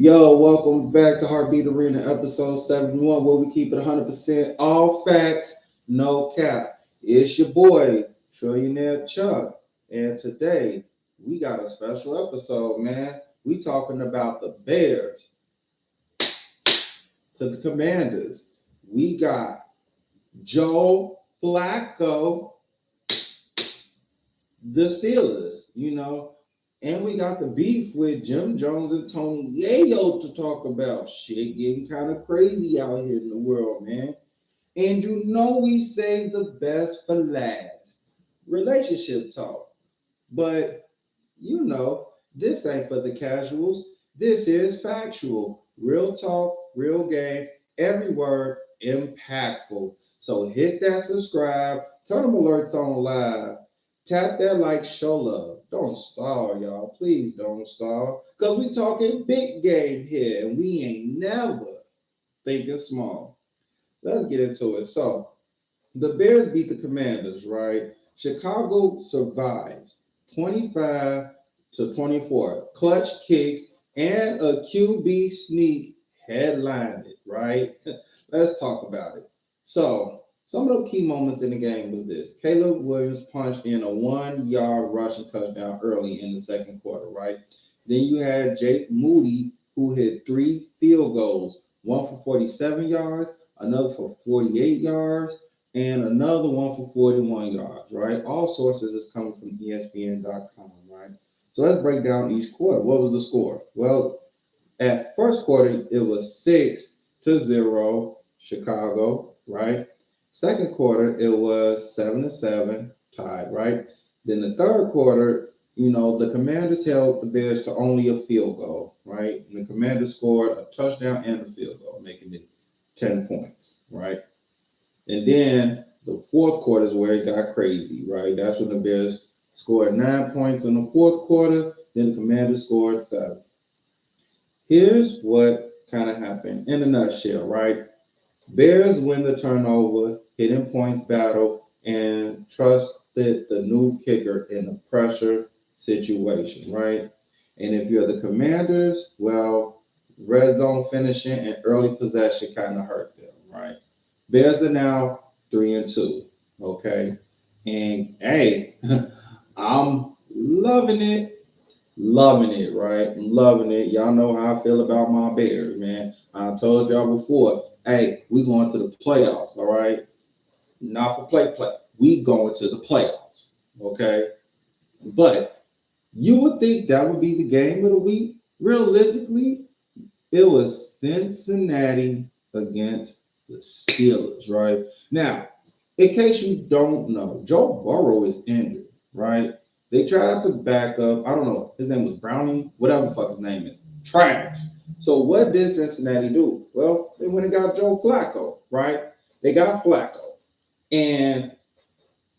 Yo, welcome back to Heartbeat Arena, episode 71, where we keep it 100% all facts, no cap. It's your boy, Trillionaire Chuck, and today we got a special episode, man. We talking about the Bears to the Commanders. We got Joe Flacco, the Steelers, and we got the beef with Jim Jones and Tony Yayo to talk about. Shit getting kind of crazy out here in the world, man. And we save the best for last. Relationship talk. But this ain't for the casuals. This is factual. Real talk, real game, every word impactful. So hit that subscribe, turn them alerts on live, tap that like, show love. Don't stall, y'all. Please don't stall. Because we talking big game here and we ain't never thinking small. Let's get into it. So the Bears beat the Commanders, right? Chicago survives 25-24. Clutch kicks and a QB sneak headlined it, right? Let's talk about it. So, some of the key moments in the game was this. Caleb Williams punched in a 1-yard rushing touchdown early in the second quarter, right? Then you had Jake Moody, who hit 3 field goals, one for 47 yards, another for 48 yards, and another one for 41 yards, right? All sources is coming from ESPN.com, right? So let's break down each quarter. What was the score? Well, at first quarter, it was 6-0 Chicago, right? Second quarter, it was 7-7 tied, right? Then the third quarter, the Commanders held the Bears to only a field goal, right? And the Commanders scored a touchdown and a field goal, making it 10 points, right? And then the fourth quarter is where it got crazy, right? That's when the Bears scored 9 points in the fourth quarter. Then the Commanders scored 7. Here's what kind of happened in a nutshell, right? Bears win the turnover, hitting points battle, and trusted the new kicker in a pressure situation, right? And if you're the Commanders, well, red zone finishing and early possession kind of hurt them, right? Bears are now 3-2. Okay. And hey, I'm loving it. Loving it, right? I'm loving it. Y'all know how I feel about my Bears, man. I told y'all before, hey, we going to the playoffs, all right? Not for play. We going to the playoffs. Okay. But you would think that would be the game of the week. Realistically, it was Cincinnati against the Steelers, right? Now, in case you don't know, Joe Burrow is injured, right? They tried to back up, I don't know, his name was Browning, whatever the fuck his name is. Trash. So what did Cincinnati do? Well, they went and got Joe Flacco, right? They got Flacco. And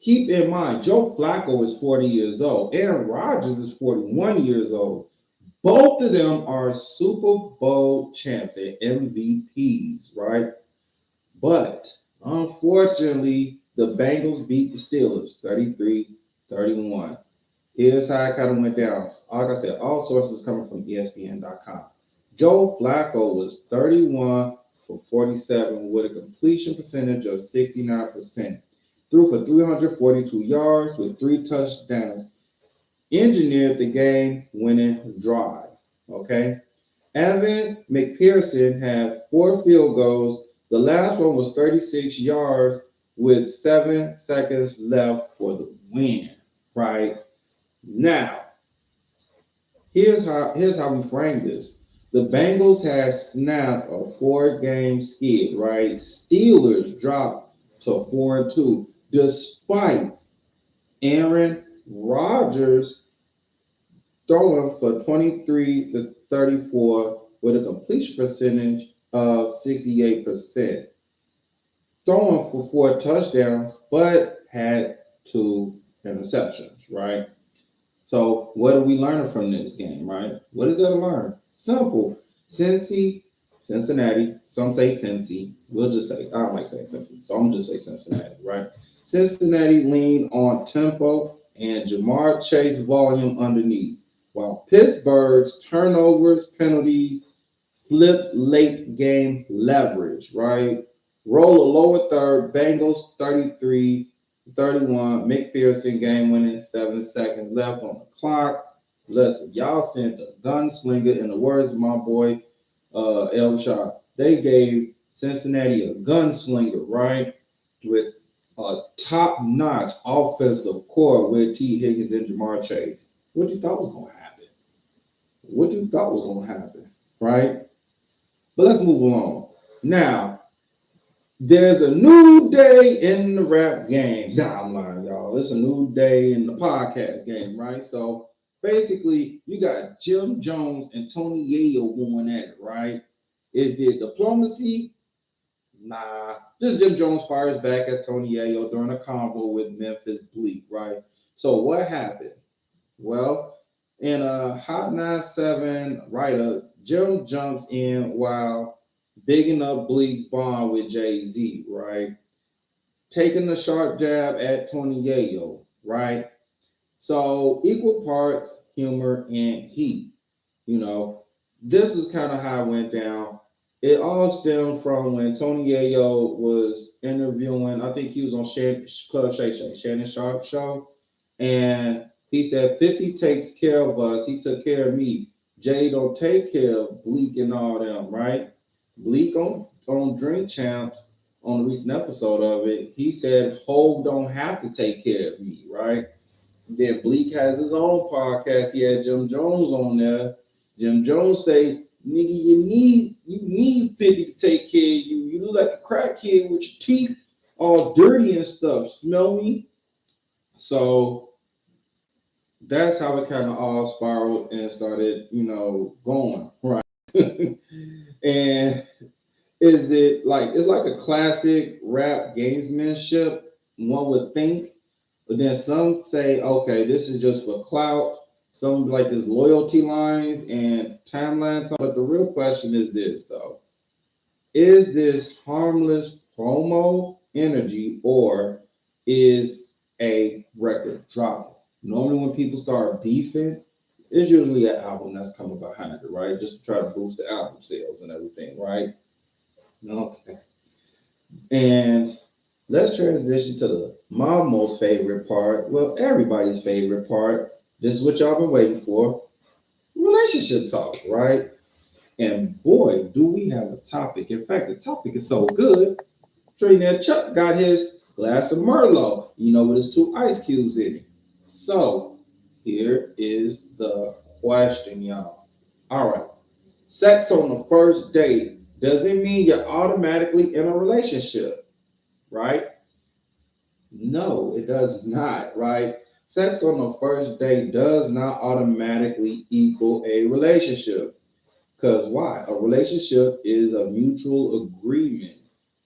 keep in mind, Joe Flacco is 40 years old. Aaron Rodgers is 41 years old. Both of them are Super Bowl champs and MVPs, right? But unfortunately, the Bengals beat the Steelers 33-31. Here's how it kind of went down. Like I said, all sources coming from ESPN.com. Joe Flacco was 31 for 47 with a completion percentage of 69%. Threw for 342 yards with 3 touchdowns. Engineered the game-winning drive. Okay. Evan McPherson had 4 field goals. The last one was 36 yards with 7 seconds left for the win. Right now, here's how we frame this. The Bengals had snapped a 4-game skid. Right, Steelers dropped to 4-2, despite Aaron Rodgers throwing for 23-34 with a completion percentage of 68%. Throwing for 4 touchdowns, but had 2 interceptions, right? So what are we learning from this game, right? What is there to learn? Simple. Cincinnati, some say Cincy. We'll just say, I don't like saying Cincy, so I'm just say Cincinnati, right? Cincinnati leaned on tempo and Jamar Chase volume underneath, while Pittsburgh's turnovers, penalties, Flip late game leverage, right? Roll a lower third, Bengals 33-31. McPherson game winning, 7 seconds left on the clock. Listen, y'all sent the gunslinger, in the words of my boy El Shot. They gave Cincinnati a gunslinger, right? With a top-notch offensive core with T. Higgins and Jamar Chase. What you thought was going to happen? What you thought was going to happen, right? But let's move along. Now, there's a new day in the rap game. Nah, I'm lying, y'all. It's a new day in the podcast game, right? So basically, you got Jim Jones and Tony Yayo going at it, right? Is it diplomacy? Nah. Just Jim Jones fires back at Tony Yayo during a convo with Memphis Bleek, right? So what happened? Well, in a Hot 97 write-up, Jim jumps in while bigging up Bleek's bond with Jay-Z, right? Taking a sharp jab at Tony Yayo, right? So equal parts humor and heat. You know, this is kind of how it went down. It all stemmed from when Tony Yayo was interviewing, I think he was on Club Shannon Sharp show, and he said 50 takes care of us. He took care of me. Jay don't take care of Bleek and all them, right? Bleek on Drink Champs on a recent episode of it, he said Hove don't have to take care of me, right? Then Bleek has his own podcast. He had Jim Jones on there. Jim Jones say, nigga, you need 50 to take care of you. You look like a crack kid with your teeth all dirty and stuff. Smell me? So that's how it kind of all spiraled and started, going, right? And is it like, it's like a classic rap gamesmanship, one would think, but then some say, okay, this is just for clout. Some like this loyalty lines and timelines. But the real question is this, though. Is this harmless promo energy or is a record dropping? Normally when people start beefing, it's usually an album that's coming behind it, right? Just to try to boost the album sales and everything, right? Okay. And let's transition to my most favorite part. Well, everybody's favorite part. This is what y'all been waiting for. Relationship talk, right? And boy, do we have a topic. In fact, the topic is so good. Trillionaire Chuck got his glass of Merlot, with his 2 ice cubes in it. So here is the question, y'all. All right. Sex on the first date, does it mean you're automatically in a relationship? Right? No, it does not, right? Sex on the first date does not automatically equal a relationship. Because why? A relationship is a mutual agreement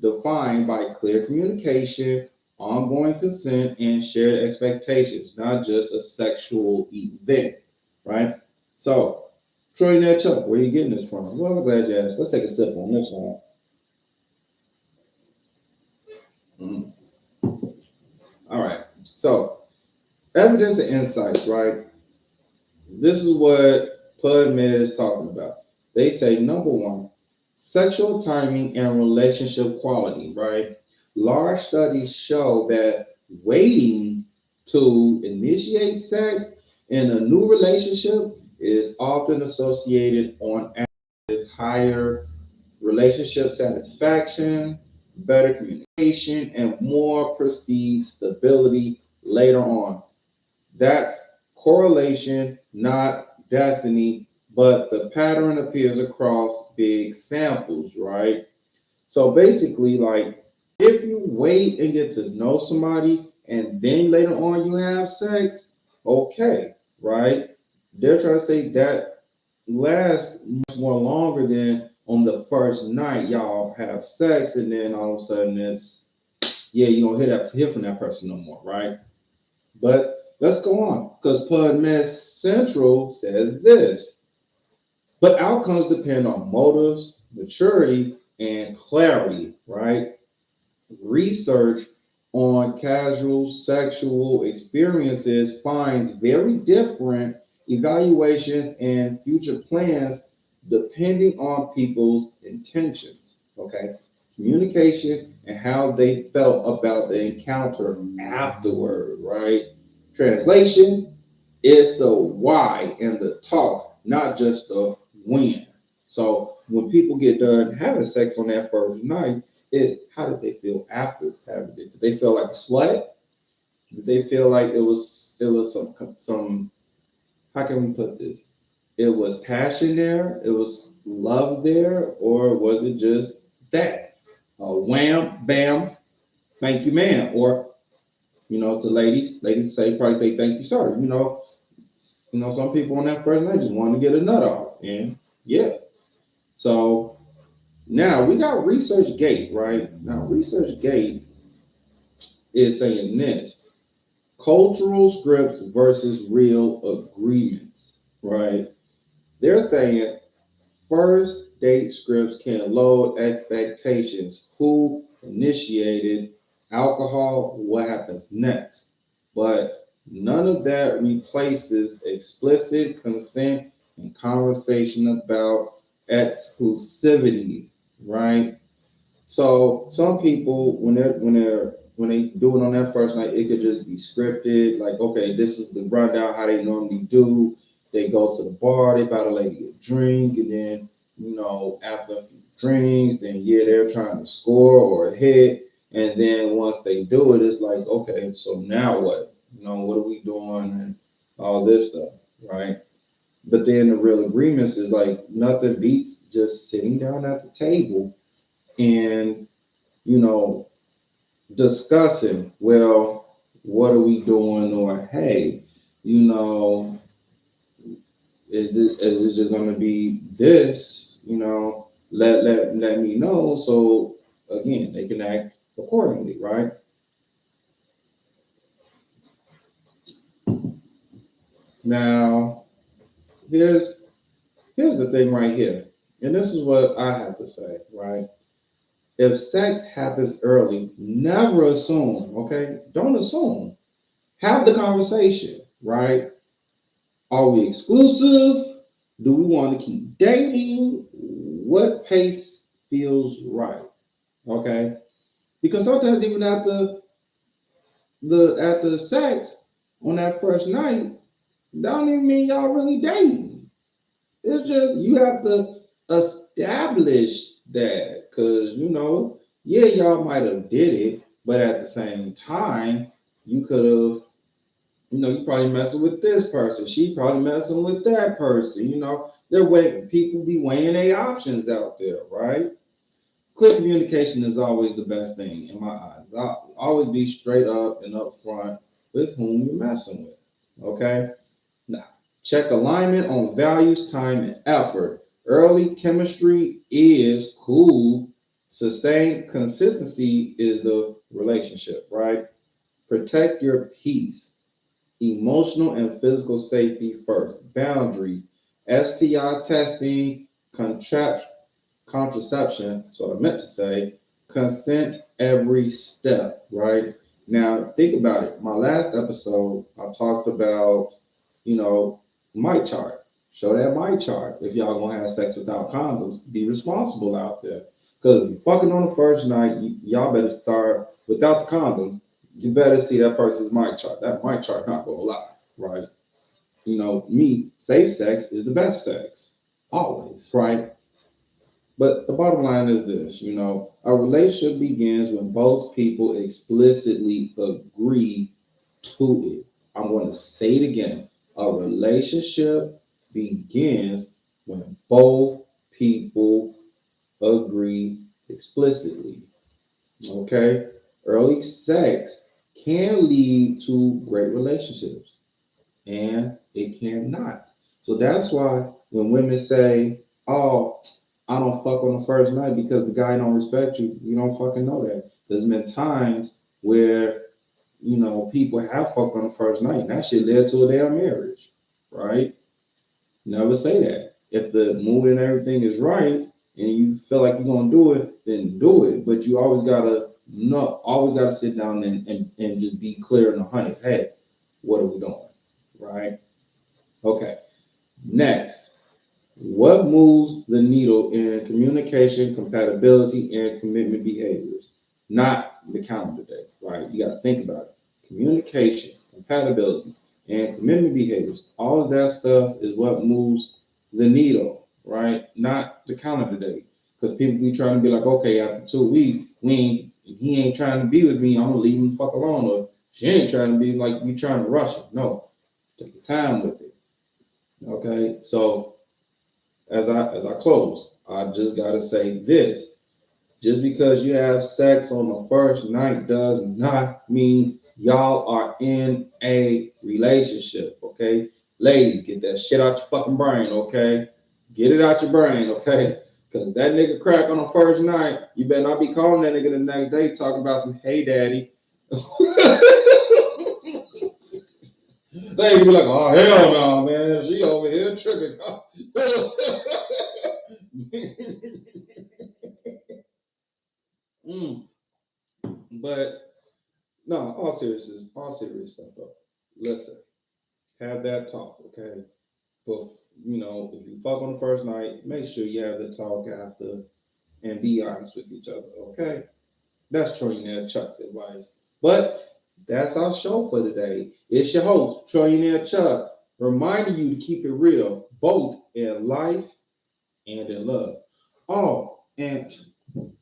defined by clear communication, ongoing consent, and shared expectations, not just a sexual event, right? So, Trillionaire Chuck, where are you getting this from? Well, I'm glad you asked. Let's take a sip on this one. All right. So, evidence and insights, right? This is what PubMed is talking about. They say, number one, sexual timing and relationship quality, right? Large studies show that waiting to initiate sex in a new relationship is often associated on average with higher relationship satisfaction, better communication, and more perceived stability later on. That's correlation, not destiny, but the pattern appears across big samples, right? So basically, like, if you wait and get to know somebody and then later on you have sex, okay, right? They're trying to say that lasts much more longer than on the first night y'all have sex and then all of a sudden it's, you don't hear from that person no more, right? But let's go on, because PubMed Central says this. But outcomes depend on motives, maturity, and clarity, right? Research on casual sexual experiences finds very different evaluations and future plans depending on people's intentions. Okay, communication and how they felt about the encounter afterward, right? Translation is the why and the talk, not just the when. So when people get done having sex on that first night, is how did they feel after having it? Did they feel like a slut? Did they feel like it was some how can we put this? It was passion there, it was love there, or was it just that? Wham, bam, thank you, ma'am. Or, to ladies probably say thank you, sir. Some people on that first night just want to get a nut off. And yeah. So now we got Research Gate, right? Now Research Gate is saying this. Cultural scripts versus real agreements, right? They're saying first date scripts can load expectations. Who initiated alcohol? What happens next? But none of that replaces explicit consent and conversation about exclusivity, right? So some people, when they do it on that first night, it could just be scripted. Like, okay, this is the rundown how they normally do. They go to the bar, they buy the lady a drink, and then after a few drinks, then yeah, they're trying to score or hit, and then once they do it, it's like, okay, so now what? What are we doing and all this stuff, right? But then the real agreements is like nothing beats just sitting down at the table and you know discussing, well, what are we doing, or hey, you know is it just going to be this, let me know, so again they can act accordingly, right? Now here's the thing right here, and this is what I have to say, right? If sex happens early, never assume, okay? Don't assume. Have the conversation, right? Are we exclusive? Do we want to keep dating? What pace feels right? Okay? Because sometimes even after the sex on that first night, that don't even mean y'all really dating. It's just you have to establish that, because yeah, y'all might have did it, but at the same time, you could have, you probably messing with this person. She probably messing with that person. They're waiting. People be weighing their options out there, right? Clear communication is always the best thing in my eyes. I'll always be straight up and upfront with whom you're messing with. Okay. Now, check alignment on values, time, and effort. Early chemistry is cool. Sustained consistency is the relationship, right? Protect your peace. Emotional and physical safety first. Boundaries. STI testing, contraception. That's what I meant to say. Consent every step, right? Now, think about it. My last episode, I talked about, my chart. Show that my chart. If y'all gonna have sex without condoms, be responsible out there. Because if you're fucking on the first night, y'all better start without the condom. You better see that person's my chart. That my chart not gonna lie, right? Me, safe sex is the best sex. Always, right? But the bottom line is this, a relationship begins when both people explicitly agree to it. I'm going to say it again. A relationship begins when both people agree explicitly. Okay? Early sex can lead to great relationships, and it cannot. So that's why when women say, oh, I don't fuck on the first night because the guy don't respect you, you don't fucking know that. There's been times where people have fucked on the first night, and that shit led to a damn marriage, right? Never say that. If the mood and everything is right, and you feel like you're gonna do it, then do it. But you always gotta sit down and just be clear and 100. Hey, what are we doing, right? Okay. Next, What moves the needle in communication, compatibility, and commitment behaviors? Not the calendar day, right? You got to think about it. Communication, compatibility, and commitment behaviors. All of that stuff is what moves the needle, right? Not the calendar day. Because people be trying to be like, okay, after 2 weeks, he ain't trying to be with me. I'm gonna leave him the fuck alone. Or she ain't trying to be like you trying to rush it. No, take your time with it. Okay, so as I close, I just gotta say this. Just because you have sex on the first night does not mean y'all are in a relationship. Okay. Ladies, get that shit out your fucking brain, okay? Get it out your brain, okay? Because that nigga crack on the first night, you better not be calling that nigga the next day talking about some hey daddy. They be like, oh hell no, man. She over here tripping. But no, all serious stuff though. Listen, have that talk, okay? But if you fuck on the first night, make sure you have the talk after and be honest with each other, okay? That's Trillionaire Chuck's advice. But that's our show for today. It's your host, Trillionaire Chuck, reminding you to keep it real, both in life and in love. Oh, and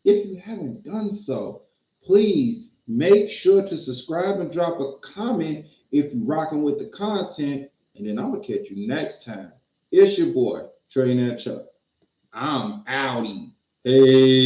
if you haven't done so, please make sure to subscribe and drop a comment if you're rocking with the content. And then I'm going to catch you next time. It's your boy, Trillionaire Chuck. I'm outie. Hey.